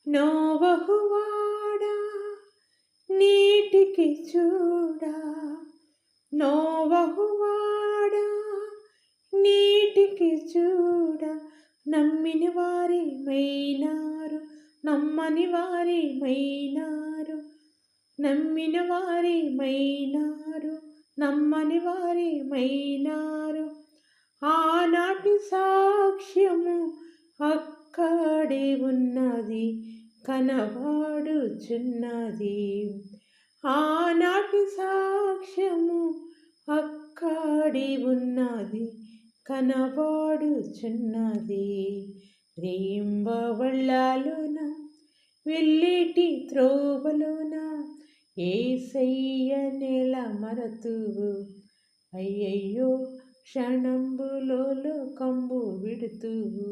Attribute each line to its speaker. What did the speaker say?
Speaker 1: నోవహువాడా నీటికి చూడా, నోవహువాడా నీటికి చూడ, నమ్మిన వారి మైనారు, నమ్మని వారి మైనారు, నమ్మిన వారి మైనారు, నమ్మని వారి మైనారు. ఆనాటి సాక్ష్యము అక్కడే ఉన్నది, కనబడుచున్నది. ఆనాటి సాక్ష్యము అక్కడే ఉన్నది, కనబడుచున్నది. రేయింబవళ్ళలోన వెళ్ళేటి త్రోవలోన యేసయ్య నెల మరతువు, అయ్యయ్యో క్షణంబులో లోకంబు విడుతువు.